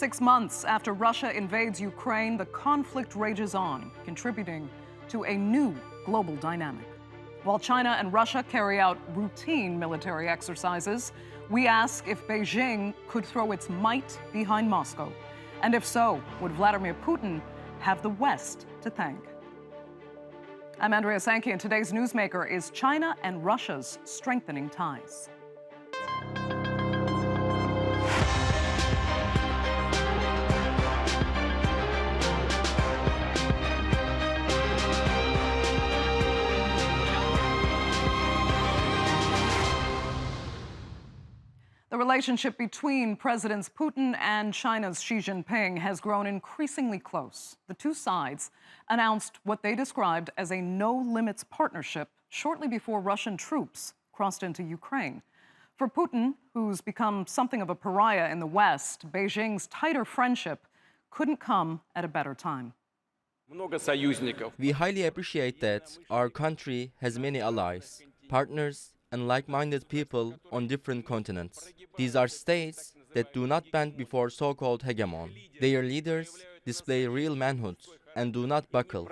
6 months after Russia invades Ukraine, the conflict rages on, contributing to a new global dynamic. While China and Russia carry out routine military exercises, we ask if Beijing could throw its might behind Moscow. And if so, would Vladimir Putin have the West to thank? I'm Andrea Sankey, and today's newsmaker is China and Russia's strengthening ties. The relationship between Presidents Putin and China's Xi Jinping has grown increasingly close. The two sides announced what they described as a no-limits partnership shortly before Russian troops crossed into Ukraine. For Putin, who's become something of a pariah in the West, Beijing's tighter friendship couldn't come at a better time. We highly appreciate that our country has many allies, partners, and like-minded people on different continents. These are states that do not bend before so-called hegemon. Their leaders display real manhood and do not buckle.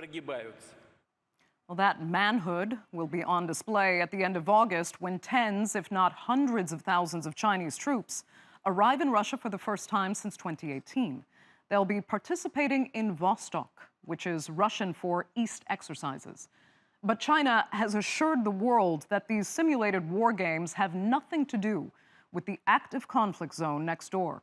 Well, that manhood will be on display at the end of August when tens, if not hundreds of thousands of Chinese troops arrive in Russia for the first time since 2018. They'll be participating in Vostok, which is Russian for East exercises. But China has assured the world that these simulated war games have nothing to do with the active conflict zone next door.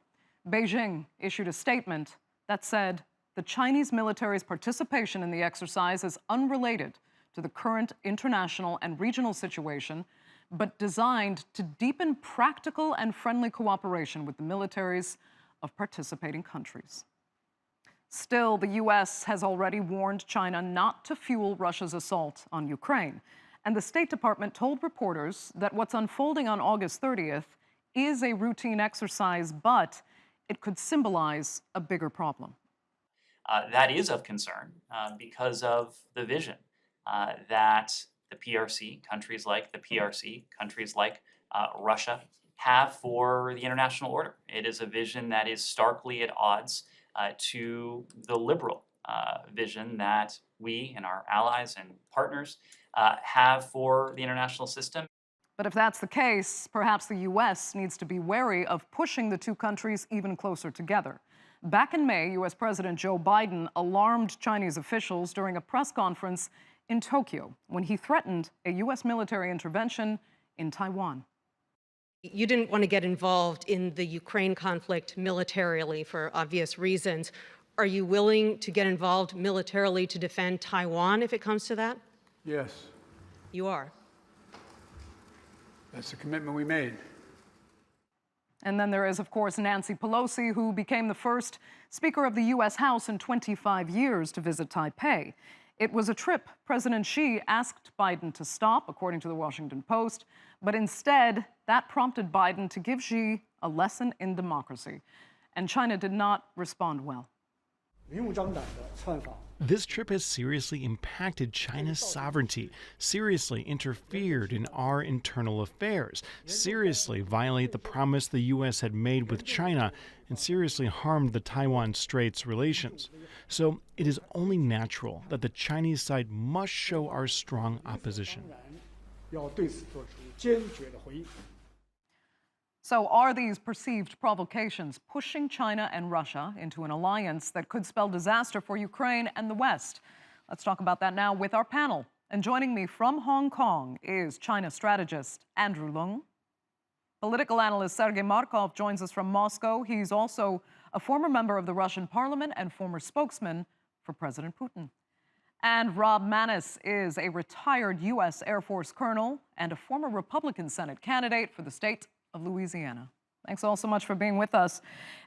Beijing issued a statement that said the Chinese military's participation in the exercise is unrelated to the current international and regional situation, but designed to deepen practical and friendly cooperation with the militaries of participating countries. Still, the U.S. has already warned China not to fuel Russia's assault on Ukraine. And the State Department told reporters that what's unfolding on August 30th is a routine exercise, but it could symbolize a bigger problem. That is of concern because of the vision that the PRC, countries like the PRC, countries like Russia, have for the international order. It is a vision that is starkly at odds to the liberal vision that we and our allies and partners have for the international system. But if that's the case, perhaps the U.S. needs to be wary of pushing the two countries even closer together. Back in May, U.S. President Joe Biden alarmed Chinese officials during a press conference in Tokyo when he threatened a U.S. military intervention in Taiwan. You didn't want to get involved in the Ukraine conflict militarily for obvious reasons. Are you willing to get involved militarily to defend Taiwan if it comes to that? Yes. You are. That's the commitment we made. And then there is, of course, Nancy Pelosi, who became the first Speaker of the U.S. House in 25 years to visit Taipei. It was a trip President Xi asked Biden to stop, according to the Washington Post, but instead, that prompted Biden to give Xi a lesson in democracy. And China did not respond well. This trip has seriously impacted China's sovereignty, seriously interfered in our internal affairs, seriously violate the promise the U.S. had made with China, and seriously harmed the Taiwan Straits relations. So it is only natural that the Chinese side must show our strong opposition. So are these perceived provocations pushing China and Russia into an alliance that could spell disaster for Ukraine and the West? Let's talk about that now with our panel. And joining me from Hong Kong is China strategist Andrew Leung. Political analyst Sergey Markov joins us from Moscow. He's also a former member of the Russian parliament and former spokesman for President Putin. And Rob Maness is a retired U.S. Air Force colonel and a former Republican Senate candidate for the state of Louisiana. Thanks all so much for being with us.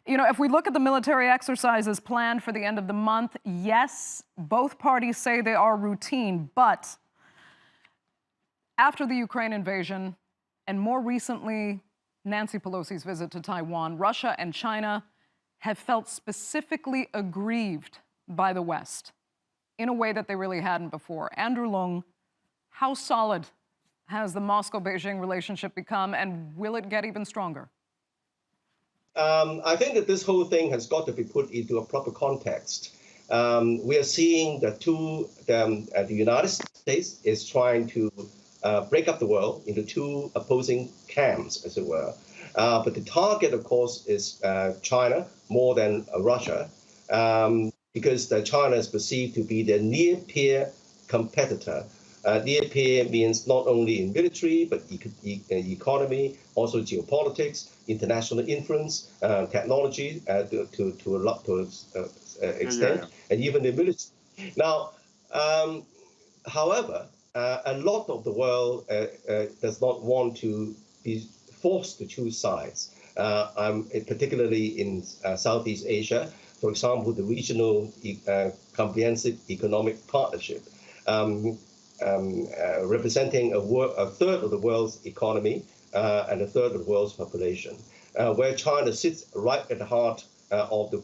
You know, if we look at the military exercises planned for the end of the month, yes, both parties say they are routine, but after the Ukraine invasion and more recently Nancy Pelosi's visit to Taiwan, Russia and China have felt specifically aggrieved by the West in a way that they really hadn't before. Andrew Leung, how solid has the Moscow-Beijing relationship become, and will it get even stronger? I think that this whole thing has got to be put into a proper context. We are seeing the United States is trying to break up the world into two opposing camps, as it were. But the target, of course, is China more than Russia, because China is perceived to be the near-peer competitor. Near-peer means not only in military, but economy, also geopolitics, international influence, technology to a lot to extent, and even the military. Now, however, a lot of the world does not want to be forced to choose sides, particularly in Southeast Asia. For example, the regional comprehensive economic partnership, representing a third of the world's economy and a third of the world's population, where China sits right at the heart of the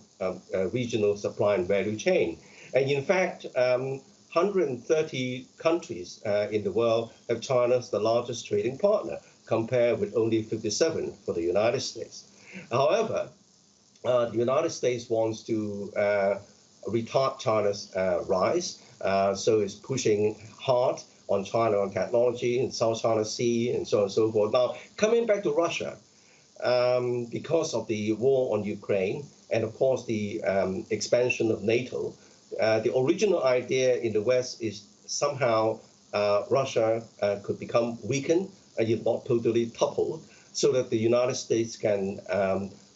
regional supply and value chain. And in fact, 130 countries in the world have China as the largest trading partner, compared with only 57 for the United States. However, the United States wants to retard China's rise, so it's pushing hard on China on technology in South China Sea and so on and so forth. Now, coming back to Russia, because of the war on Ukraine and, of course, the expansion of NATO, the original idea in the West is somehow Russia could become weakened, if not totally toppled, so that the United States can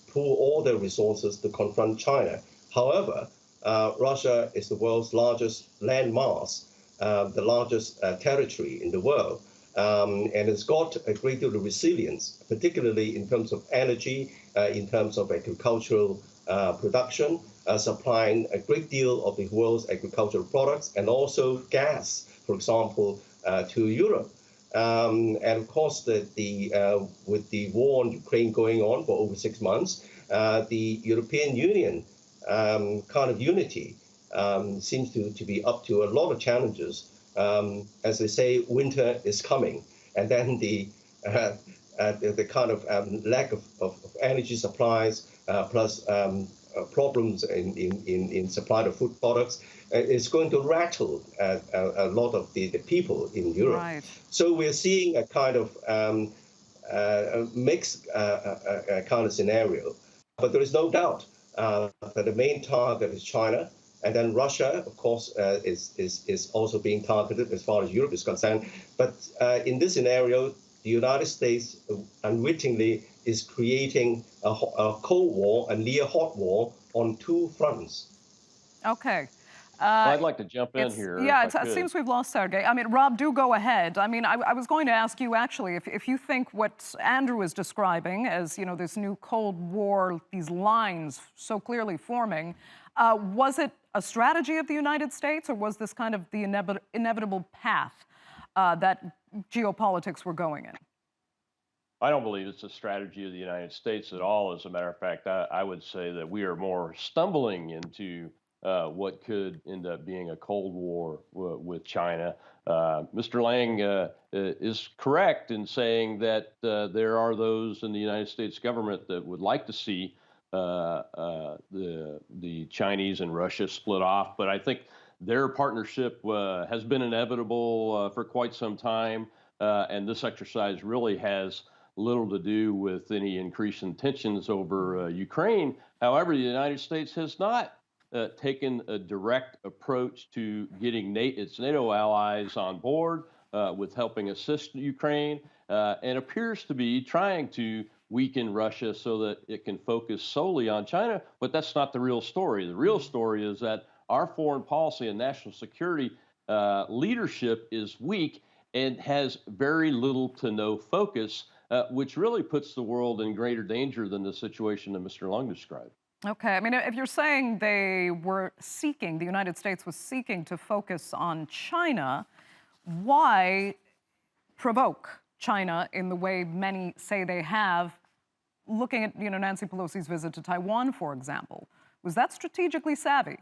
pool all their resources to confront China. However, Russia is the world's largest landmass, the largest territory in the world, and it's got a great deal of resilience, particularly in terms of energy, in terms of agricultural production, supplying a great deal of the world's agricultural products, and also gas, for example, to Europe. And of course, with the war on Ukraine going on for over 6 months, the European Union kind of unity seems to be up to a lot of challenges. As they say, winter is coming, and then the kind of lack of energy supplies plus problems in supply of food products is going to rattle a lot of the people in Europe. Right. So we're seeing a kind of mixed kind of scenario. But there is no doubt that the main target is China. And then Russia, of course, is also being targeted as far as Europe is concerned. But in this scenario, the United States unwittingly is creating a Cold War, a near hot war on two fronts. Okay. Well, I'd like to jump in here. Yeah, it seems we've lost Sergey. I mean, Rob, do go ahead. I mean, I was going to ask you, actually, if you think what Andrew is describing as, you know, this new Cold War, these lines so clearly forming, was it a strategy of the United States, or was this kind of the inevitable path that geopolitics were going in? I don't believe it's a strategy of the United States at all. As a matter of fact, I would say that we are more stumbling into what could end up being a Cold War with China. Mr. Leung is correct in saying that there are those in the United States government that would like to see the Chinese and Russia split off, but I think their partnership has been inevitable for quite some time, and this exercise really has little to do with any increase in tensions over Ukraine. However, the United States has not taken a direct approach to getting its NATO allies on board with helping assist Ukraine, and appears to be trying to weaken Russia so that it can focus solely on China. But that's not the real story. The real story is that our foreign policy and national security leadership is weak and has very little to no focus, which really puts the world in greater danger than the situation that Mr. Leung described. Okay, I mean, if you're saying they were seeking, the United States was seeking to focus on China, why provoke China in the way many say they have, looking at, you know, Nancy Pelosi's visit to Taiwan, for example? Was that strategically savvy?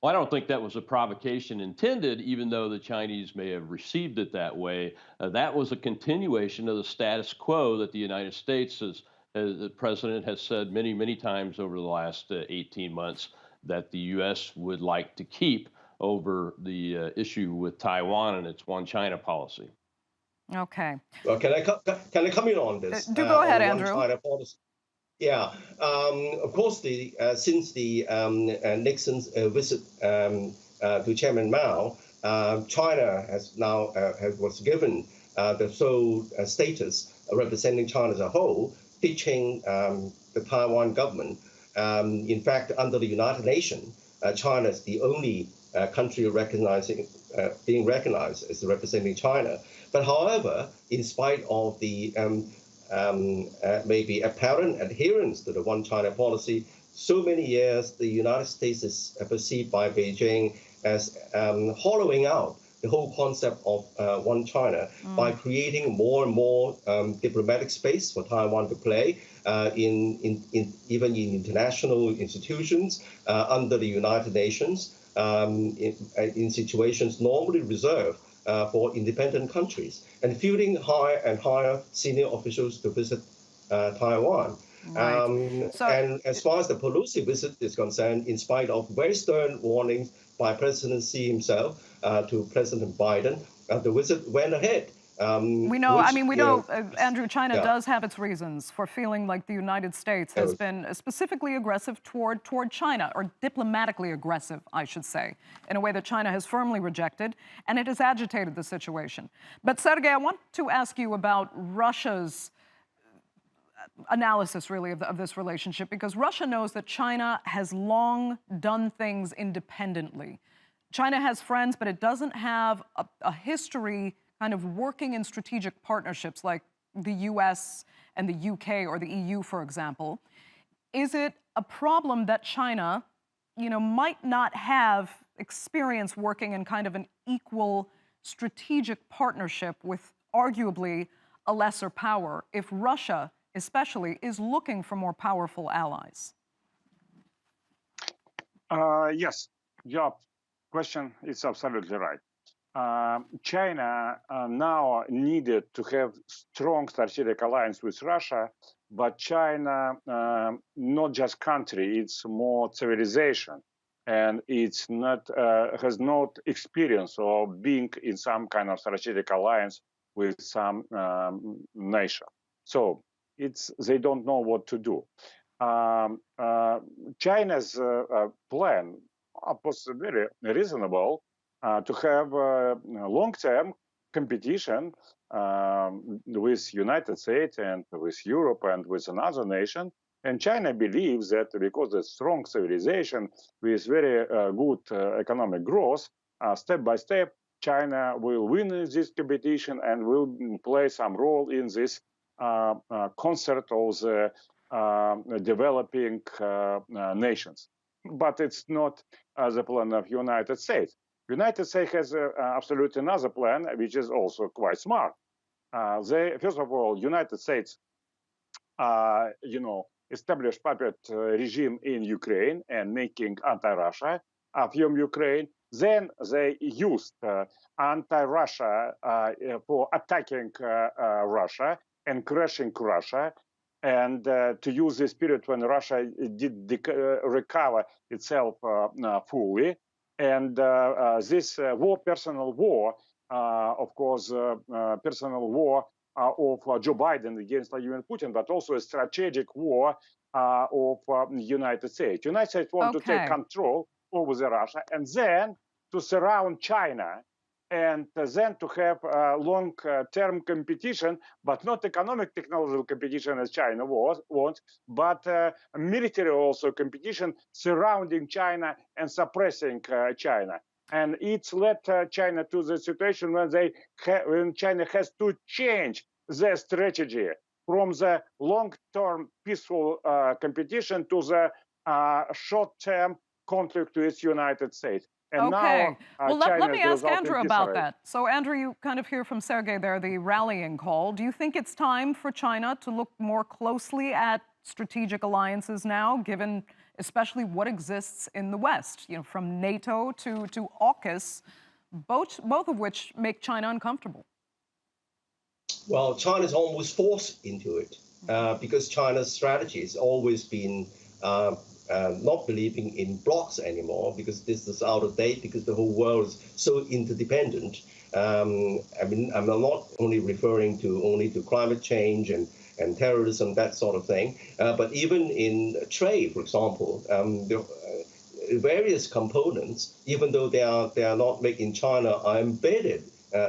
Well, I don't think that was a provocation intended, even though the Chinese may have received it that way. That was a continuation of the status quo that the United States has the president has said many, many times over the last 18 months that the U.S. would like to keep over the issue with Taiwan and its one China policy. Okay. Well, can I come in on this? Do go ahead, on Andrew. One China policy? Yeah, of course, since the Nixon's visit to Chairman Mao, China has now was given the sole status representing China as a whole, teaching the Taiwan government. In fact, under the United Nations, China is the only country being recognized as representing China. But however, in spite of the maybe apparent adherence to the one China policy, so many years the United States is perceived by Beijing as hollowing out the whole concept of one China by creating more and more diplomatic space for Taiwan to play even in international institutions under the United Nations in situations normally reserved for independent countries, and fielding higher and higher senior officials to visit Taiwan. Right. And as far as the Pelosi visit is concerned, in spite of very stern warnings by President Xi himself to President Biden, the visit went ahead. We know, Andrew, China does have its reasons for feeling like the United States has been specifically aggressive toward China, or diplomatically aggressive, I should say, in a way that China has firmly rejected, and it has agitated the situation. But Sergey, I want to ask you about Russia's analysis, really, of this relationship, because Russia knows that China has long done things independently. China has friends, but it doesn't have a history kind of working in strategic partnerships like the US and the UK or the EU, for example. Is it a problem that China, might not have experience working in kind of an equal strategic partnership with arguably a lesser power if Russia, especially, is looking for more powerful allies? Yes, your question is absolutely right. China now needed to have strong strategic alliance with Russia, but China, not just country, it's more civilization, and it's not has not experience of being in some kind of strategic alliance with some nation. So they don't know what to do. China's plan was very reasonable. To have long-term competition with United States and with Europe and with another nation. And China believes that because of strong civilization with very good economic growth, step by step, China will win this competition and will play some role in this concert of the developing nations. But it's not the plan of United States. United States has absolutely another plan, which is also quite smart. First of all, United States, established puppet regime in Ukraine and making anti-Russia from Ukraine. Then they used anti-Russia for attacking Russia and crashing Russia, and to use this period when Russia did recover itself fully. And this personal war, of course, personal war of Joe Biden against Vladimir Putin, but also a strategic war of the United States. United States want to take control over the Russia and then to surround China, and then to have long-term competition, but not economic technological competition as China wants, but military also competition surrounding China and suppressing China. And it's led China to the situation when China has to change their strategy from the long-term peaceful competition to the short-term conflict with United States. And okay. Now, well, let me ask Andrew about that. So, Andrew, you kind of hear from Sergey there, the rallying call. Do you think it's time for China to look more closely at strategic alliances now, given especially what exists in the West, from NATO to AUKUS, both of which make China uncomfortable? Well, China's almost forced into it. because China's strategy has always been not believing in blocks anymore, because this is out of date, because the whole world is so interdependent. I mean, I'm not only referring to climate change and terrorism, that sort of thing, but even in trade, for example, the various components, even though they are not made in China, are embedded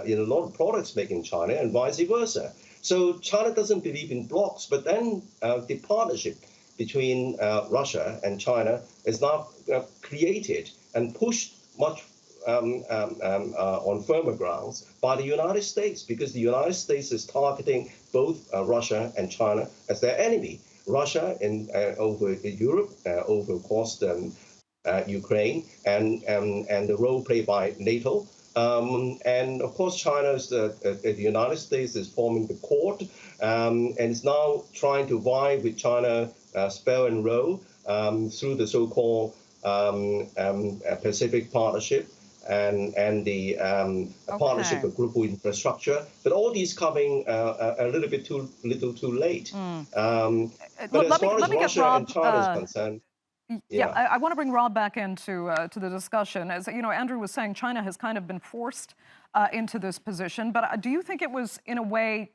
in a lot of products made in China, and vice versa. So China doesn't believe in blocks, but then the partnership between Russia and China is now created and pushed much on firmer grounds by the United States, because the United States is targeting both Russia and China as their enemy. Russia over Europe, over, of course, Ukraine, and the role played by NATO. And of course, the United States is forming the Quad, and is now trying to vie with China, spell and roll, through the so-called Pacific Partnership and the partnership of global infrastructure. But all these coming a little bit too late. But as far as Russia and China is concerned, yeah, I want to bring Rob back into to the discussion. As you know, Andrew was saying, China has kind of been forced into this position. But do you think it was, in a way,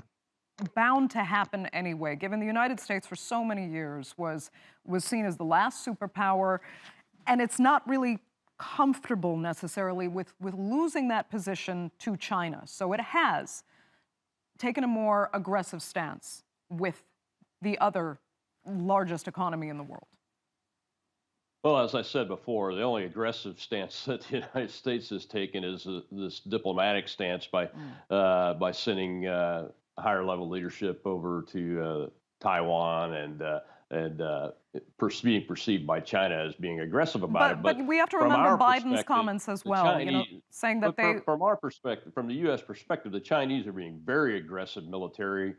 bound to happen anyway, given the United States for so many years was seen as the last superpower, and it's not really comfortable necessarily with losing that position to China? So it has taken a more aggressive stance with the other largest economy in the world. Well, as I said before, the only aggressive stance that the United States has taken is this diplomatic stance by sending higher level leadership over to Taiwan and being perceived by China as being aggressive about it. But we have to remember Biden's comments as well, Chinese, saying that from our perspective, from the U.S. perspective, the Chinese are being very aggressive militarily,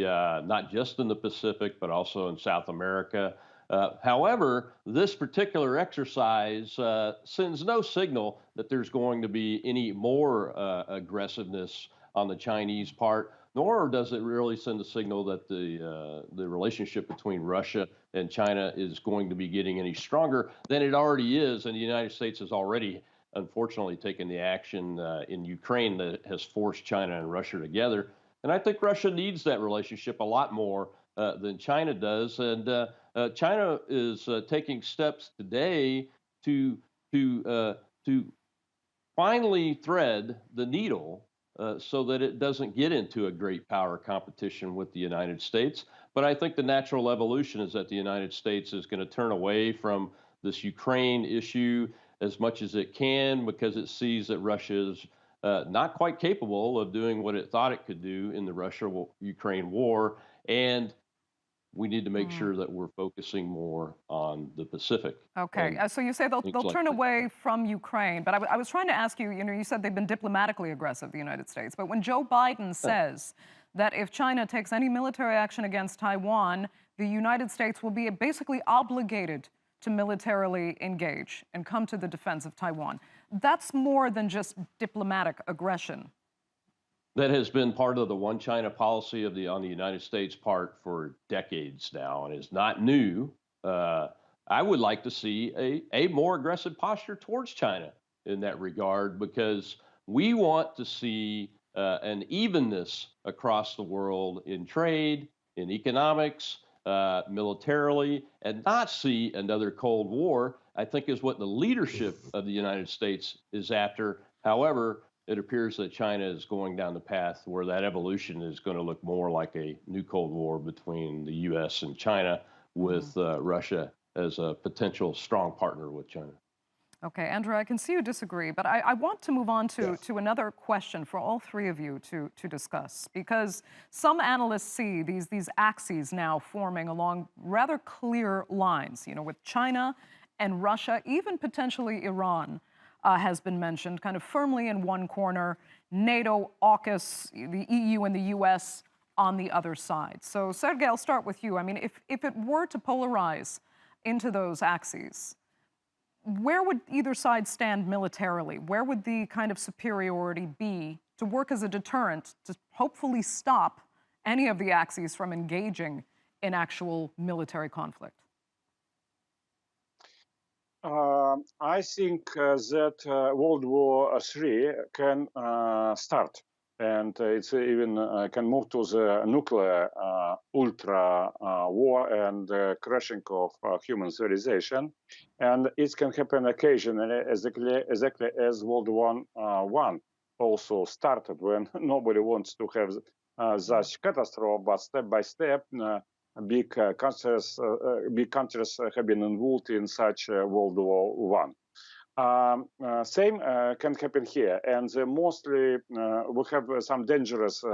not just in the Pacific, but also in South America. However, this particular exercise sends no signal that there's going to be any more aggressiveness on the Chinese part, nor does it really send a signal that the relationship between Russia and China is going to be getting any stronger than it already is. And the United States has already, unfortunately, taken the action in Ukraine that has forced China and Russia together. And I think Russia needs that relationship a lot more than China does. And China is taking steps today to finally thread the needle so that it doesn't get into a great power competition with the United States. But I think the natural evolution is that the United States is going to turn away from this Ukraine issue as much as it can, because it sees that Russia is not quite capable of doing what it thought it could do in the Russia-Ukraine war. And we need to make sure that we're focusing more on the Pacific. Okay, so you say they'll turn away from Ukraine, but I was trying to ask you, you said they've been diplomatically aggressive, the United States, but when Joe Biden says that if China takes any military action against Taiwan, the United States will be basically obligated to militarily engage and come to the defense of Taiwan, that's more than just diplomatic aggression. That has been part of the one China policy on the United States part for decades now, and is not new. I would like to see a more aggressive posture towards China in that regard, because we want to see an evenness across the world in trade, in economics, militarily, and not see another Cold War, I think is what the leadership of the United States is after. However, it appears that China is going down the path where that evolution is going to look more like a new Cold War between the U.S. and China, with Russia as a potential strong partner with China. Okay, Andrew, I can see you disagree, but I want to move on to another question for all three of you to discuss, because some analysts see these axes now forming along rather clear lines, with China and Russia, even potentially Iran. Has been mentioned kind of firmly in one corner, NATO, AUKUS, the EU and the US on the other side. So Sergey, I'll start with you. I mean, if it were to polarize into those axes, where would either side stand militarily? Where would the kind of superiority be to work as a deterrent to hopefully stop any of the axes from engaging in actual military conflict? I think that World War III can start, and it's even can move to the nuclear ultra war and crashing of human civilization, and it can happen occasionally, exactly as World War One also started, when nobody wants to have such catastrophe, but step by step. Big countries have been involved in such World War One. Same can happen here, and mostly we have some dangerous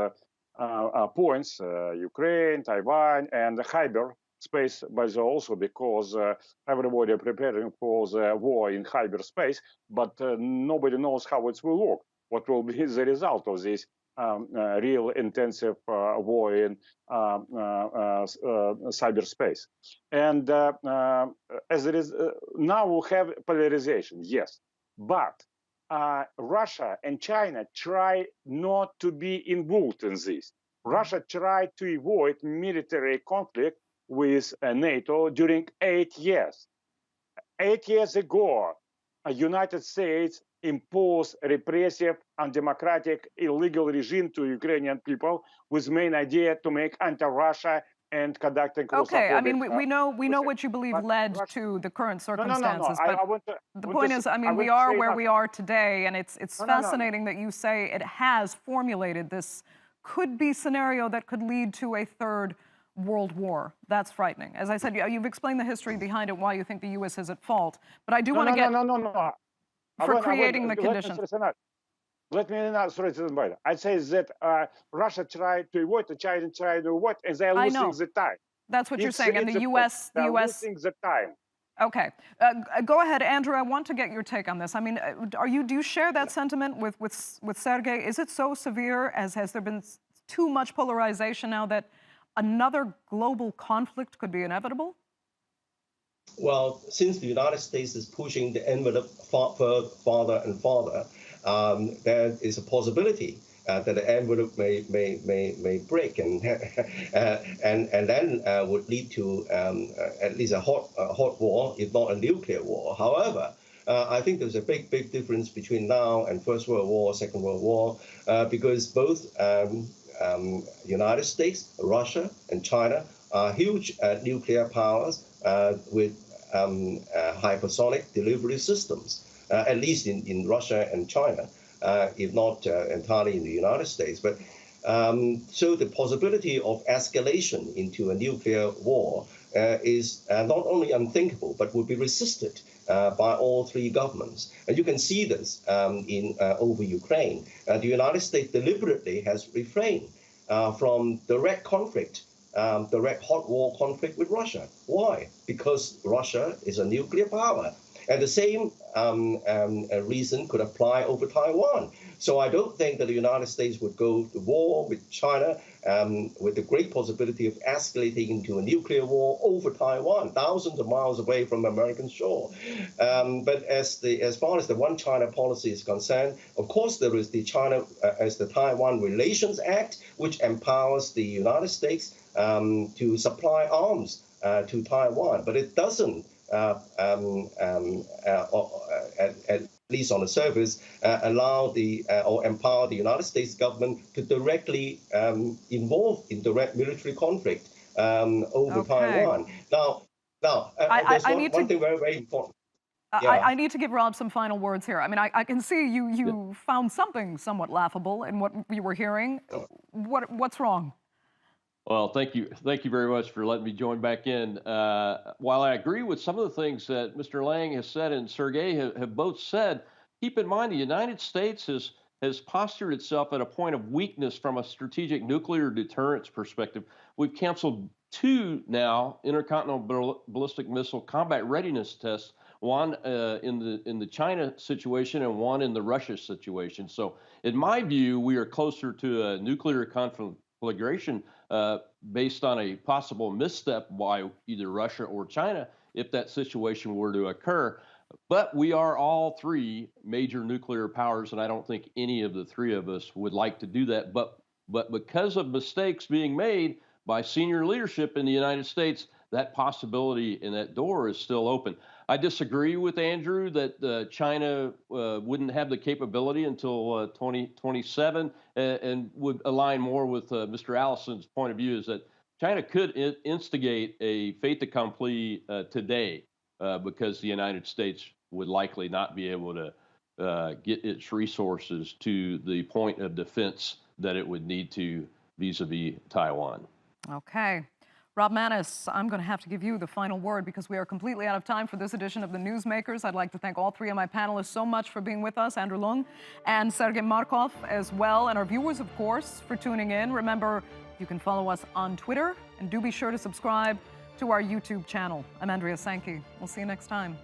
points: Ukraine, Taiwan, and the cyberspace, but also because everybody are preparing for the war in cyberspace, but nobody knows how it will work. What will be the result of this real intensive war in cyberspace? And as it is now, we have polarization, yes, but Russia and China try not to be involved in this. Russia tried to avoid military conflict with NATO during 8 years. 8 years ago, the United States imposed repressive, undemocratic, illegal regime to Ukrainian people with main idea to make anti-Russia and conducting Okay, I mean, we know what you believe led Russia, to the current no, circumstances, I but want to, the point is, I mean, we are where we are today, and it's fascinating that you say it has formulated this could-be scenario that could lead to a third world war. That's frightening. As I said, you've explained the history behind it, why you think the U.S. is at fault, but I do want to get for creating the conditions. Let me not throw it in the I'd say that Russia tried to avoid, China tried to avoid, and they're losing the time. That's what you're saying, and the U.S. losing the time. Okay, go ahead, Andrew. I want to get your take on this. I mean, do you share that sentiment with Sergey? Is it so severe? Has there been too much polarization now that another global conflict could be inevitable? Well, since the United States is pushing the envelope farther and farther, there is a possibility that the envelope may break, and and then would lead to at least a hot war, if not a nuclear war. However, I think there's a big difference between now and First World War, Second World War, because both United States, Russia, and China are huge nuclear powers with hypersonic delivery systems, at least in Russia and China, if not entirely in the United States. But so the possibility of escalation into a nuclear war is not only unthinkable, but would be resisted by all three governments. And you can see this in over Ukraine. The United States deliberately has refrained from direct conflict, direct hot war conflict with Russia. Why? Because Russia is a nuclear power. And the same reason could apply over Taiwan. So I don't think that the United States would go to war with China with the great possibility of escalating into a nuclear war over Taiwan, thousands of miles away from American shore. But as far as the One China policy is concerned, of course there is the Taiwan Relations Act, which empowers the United States to supply arms to Taiwan, but it doesn't. At least on the surface, allow or empower the United States government to directly involve in direct military conflict over Taiwan. Now, there's one thing very important. I need to give Rob some final words here. I mean, I can see you found something somewhat laughable in what you were hearing. What's wrong? Well, thank you very much for letting me join back in. While I agree with some of the things that Mr. Leung has said and Sergey have both said, keep in mind the United States has postured itself at a point of weakness from a strategic nuclear deterrence perspective. We've canceled 2 now intercontinental ballistic missile combat readiness tests, one in the China situation and one in the Russia situation. So in my view, we are closer to a nuclear conflagration based on a possible misstep by either Russia or China if that situation were to occur. But we are all 3 major nuclear powers, and I don't think any of the 3 of us would like to do that. But But because of mistakes being made by senior leadership in the United States, that possibility and that door is still open. I disagree with Andrew that China wouldn't have the capability until 2027, and would align more with Mr. Allison's point of view, is that China could instigate a fait accompli today because the United States would likely not be able to get its resources to the point of defense that it would need to vis-a-vis Taiwan. Okay. Rob Maness, I'm going to have to give you the final word because we are completely out of time for this edition of the Newsmakers. I'd like to thank all three of my panelists so much for being with us, Andrew Leung and Sergey Markov as well, and our viewers, of course, for tuning in. Remember, you can follow us on Twitter, and do be sure to subscribe to our YouTube channel. I'm Andrea Sankey. We'll see you next time.